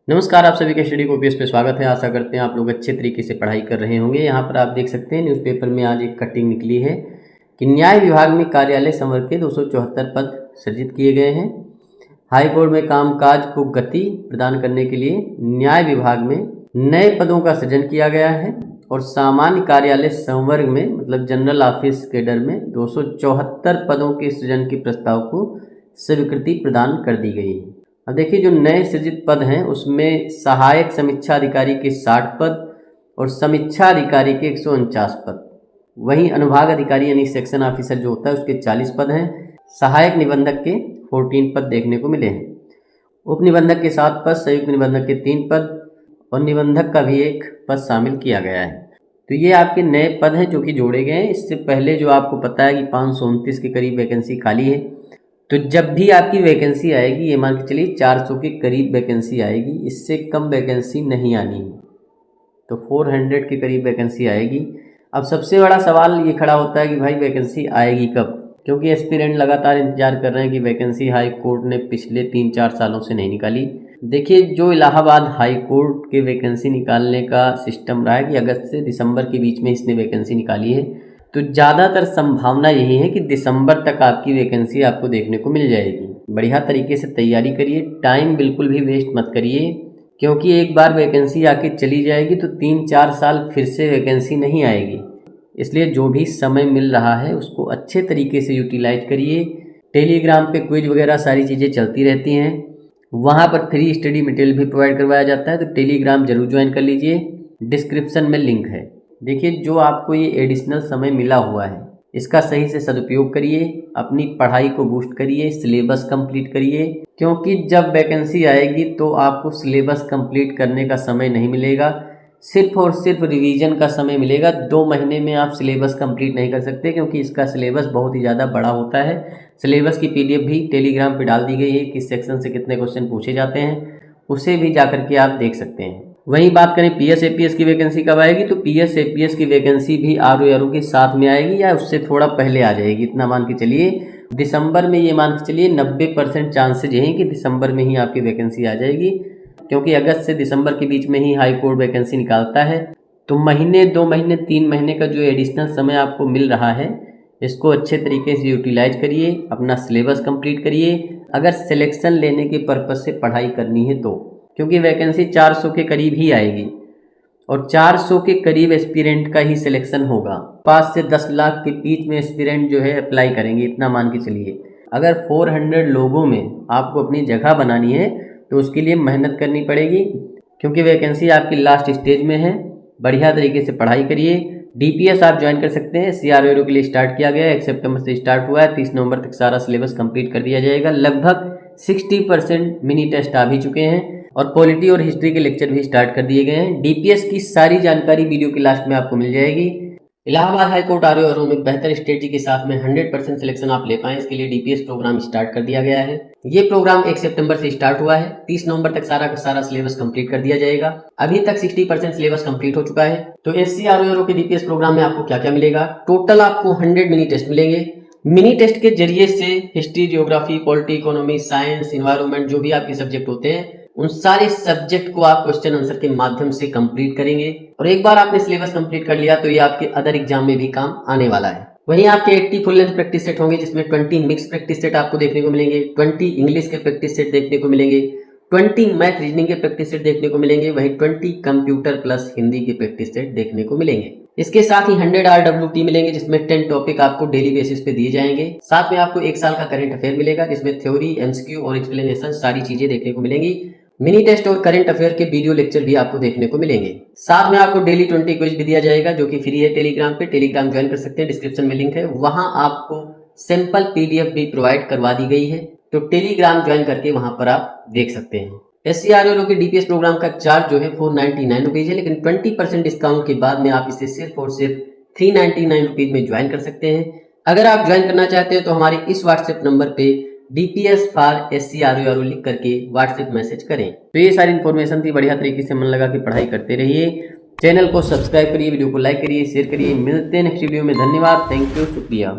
नमस्कार, आप सभी का स्टडी कॉपीज पे स्वागत है। आशा करते हैं आप लोग अच्छे तरीके से पढ़ाई कर रहे होंगे। यहाँ पर आप देख सकते हैं न्यूज़पेपर में आज एक कटिंग निकली है कि न्याय विभाग में कार्यालय संवर्ग के 274 पद सृजित किए गए हैं। हाई कोर्ट में कामकाज को गति प्रदान करने के लिए न्याय विभाग में नए पदों का सृजन किया गया है और सामान्य कार्यालय संवर्ग में मतलब जनरल ऑफिस कैडर में 274 पदों के सृजन के प्रस्ताव को स्वीकृति प्रदान कर दी गई है। अब देखिए, जो नए सृजित पद हैं उसमें सहायक समीक्षा अधिकारी के 60 पद और समीक्षा अधिकारी के 149 पद, वहीं अनुभाग अधिकारी यानी सेक्शन ऑफिसर जो होता है उसके 40 पद हैं। सहायक निबंधक के 14 पद देखने को मिले हैं। उप निबंधक के 7 पद, संयुक्त निबंधक के 3 पद और निबंधक का भी 1 पद शामिल किया गया है। तो ये आपके नए पद हैं जो कि जोड़े गए हैं। इससे पहले जो आपको पता है कि 529 के करीब वैकेंसी खाली है, तो जब भी आपकी वैकेंसी आएगी ये मान के चलिए 400 के करीब वैकेंसी आएगी, इससे कम वैकेंसी नहीं आनी है। तो 400 के करीब वैकेंसी आएगी। अब सबसे बड़ा सवाल ये खड़ा होता है कि भाई वैकेंसी आएगी कब, क्योंकि एस्पिरेंट लगातार इंतजार कर रहे हैं कि वैकेंसी हाई कोर्ट ने पिछले 3-4 सालों से नहीं निकाली। देखिए, जो इलाहाबाद हाई कोर्ट के वैकेंसी निकालने का सिस्टम रहा है कि अगस्त से दिसंबर के बीच में इसने वैकेंसी निकाली है, तो ज़्यादातर संभावना यही है कि दिसंबर तक आपकी वैकेंसी आपको देखने को मिल जाएगी। बढ़िया तरीके से तैयारी करिए, टाइम बिल्कुल भी वेस्ट मत करिए, क्योंकि एक बार वैकेंसी आके चली जाएगी तो 3-4 साल फिर से वैकेंसी नहीं आएगी। इसलिए जो भी समय मिल रहा है उसको अच्छे तरीके से यूटिलाइज करिए। टेलीग्राम पे क्विज वगैरह सारी चीज़ें चलती रहती हैं, वहाँ पर फ्री स्टडी मटेरियल भी प्रोवाइड करवाया जाता है, तो टेलीग्राम जरूर ज्वाइन कर लीजिए, डिस्क्रिप्शन में लिंक है। देखिए, जो आपको ये एडिशनल समय मिला हुआ है इसका सही से सदुपयोग करिए, अपनी पढ़ाई को बूस्ट करिए, सिलेबस कंप्लीट करिए, क्योंकि जब वैकेंसी आएगी तो आपको सिलेबस कंप्लीट करने का समय नहीं मिलेगा, सिर्फ और सिर्फ रिवीजन का समय मिलेगा। 2 महीने में आप सिलेबस कंप्लीट नहीं कर सकते, क्योंकि इसका सिलेबस बहुत ही ज़्यादा बड़ा होता है। सिलेबस की PDF भी टेलीग्राम पर डाल दी गई है, किस सेक्शन से कितने क्वेश्चन पूछे जाते हैं, उसे भी जा करके आप देख सकते हैं। वहीं बात करें PS APS की वैकेंसी कब आएगी, तो PS APS की वैकेंसी भी RO के साथ में आएगी या उससे थोड़ा पहले आ जाएगी। इतना मान के चलिए दिसंबर में, ये मान के चलिए 90% चांसेज हैं कि दिसंबर में ही आपकी वैकेंसी आ जाएगी, क्योंकि अगस्त से दिसंबर के बीच में ही हाई कोर्ट वैकेंसी निकालता है। तो महीने, 2 महीने, 3 महीने का जो एडिशनल समय आपको मिल रहा है इसको अच्छे तरीके से यूटिलाइज करिए, अपना सिलेबस कंप्लीट करिए, अगर सिलेक्शन लेने के पर्पज़ से पढ़ाई करनी है तो, क्योंकि वैकेंसी 400 के करीब ही आएगी और 400 के करीब एस्पिरेंट का ही सिलेक्शन होगा। 5 से 10 लाख के बीच में एस्पिरेंट जो है अप्लाई करेंगे, इतना मान के चलिए। अगर 400 लोगों में आपको अपनी जगह बनानी है तो उसके लिए मेहनत करनी पड़ेगी, क्योंकि वैकेंसी आपकी लास्ट स्टेज में है। बढ़िया तरीके से पढ़ाई करिए। DPS आप ज्वाइन कर सकते हैं, CRO के लिए स्टार्ट किया गया है, 1 सितंबर से स्टार्ट हुआ है, 30 नवंबर तक सारा सिलेबस कंप्लीट कर दिया जाएगा। लगभग 60% मिनी टेस्ट आ भी चुके हैं और पॉलिटी और हिस्ट्री के लेक्चर भी स्टार्ट कर दिए गए हैं। DPS की सारी जानकारी वीडियो के लास्ट में आपको मिल जाएगी। इलाहाबाद हाई कोर्ट RO में बेहतर स्ट्रेटजी के साथ में 100% सिलेक्शन आप ले पाएं, इसके लिए DPS प्रोग्राम स्टार्ट कर दिया गया है। ये प्रोग्राम 1 सितंबर से स्टार्ट हुआ है, 30 नवंबर तक सारा का सारा सिलेबस कंप्लीट कर दिया जाएगा। अभी तक 60% सिलेबस कंप्लीट हो चुका है। तो SC-RO के DPS प्रोग्राम में आपको क्या क्या मिलेगा, टोटल आपको 100 मिनी टेस्ट मिलेंगे। मिनी टेस्ट के जरिए से history, geography, polity, economy, science, environment, जो भी आपके सब्जेक्ट होते हैं उन सारे सब्जेक्ट को आप क्वेश्चन आंसर के माध्यम से कंप्लीट करेंगे। और एक बार आपने सिलेबस कंप्लीट कर लिया तो ये आपके अदर एग्जाम में भी काम आने वाला है। वहीं आपके 80 फुल लेंथ प्रैक्टिस सेट होंगे, जिसमें 20 मिक्स प्रैक्टिस सेट आपको देखने को मिलेंगे, 20 इंग्लिश के प्रैक्टिस सेट देखने को मिलेंगे, 20 मैथ रीजनिंग के प्रैक्टिस सेट देखने को मिलेंगे, वहीं 20 कंप्यूटर प्लस हिंदी के प्रैक्टिस सेट देखने को मिलेंगे। इसके साथ ही 100 RWT मिलेंगे, जिसमें 10 टॉपिक आपको डेली बेसिस पे दिए जाएंगे। साथ में आपको 1 साल का करंट अफेयर मिलेगा, जिसमें थ्योरी, MCQ और एक्सप्लेनेशन सारी चीजें देखने को मिलेंगी। मिनी टेस्ट और करंट अफेयर के वीडियो लेक्चर भी आपको देखने को मिलेंगे। साथ में आपको डेली 20 क्विज भी दिया जाएगा, जो कि फ्री है टेलीग्राम पे। टेलीग्राम ज्वाइन कर सकते हैं, डिस्क्रिप्शन में लिंक है, वहां आपको सिंपल PDF भी प्रोवाइड करवा दी गई है, तो टेलीग्राम ज्वाइन करके वहां पर आप देख सकते हैं। SC-RO के DPS प्रोग्राम का चार्ज जो है 499 रुपीज है, लेकिन 20% डिस्काउंट के बाद में आप इसे सिर्फ और सिर्फ 399 रुपीज में ज्वाइन कर सकते हैं। अगर आप ज्वाइन करना चाहते हैं तो हमारे इस व्हाट्सएप नंबर पे DPS फॉर SC-RO लिख करके व्हाट्सएप मैसेज करें। तो ये सारी इन्फॉर्मेशन थी, बढ़िया तरीके से मन लगा के पढ़ाई करते रहिए। चैनल को सब्सक्राइब करिए, वीडियो को लाइक करिए, शेयर करिए। मिलते हैं नेक्स्ट वीडियो में। धन्यवाद, थैंक यू, शुक्रिया।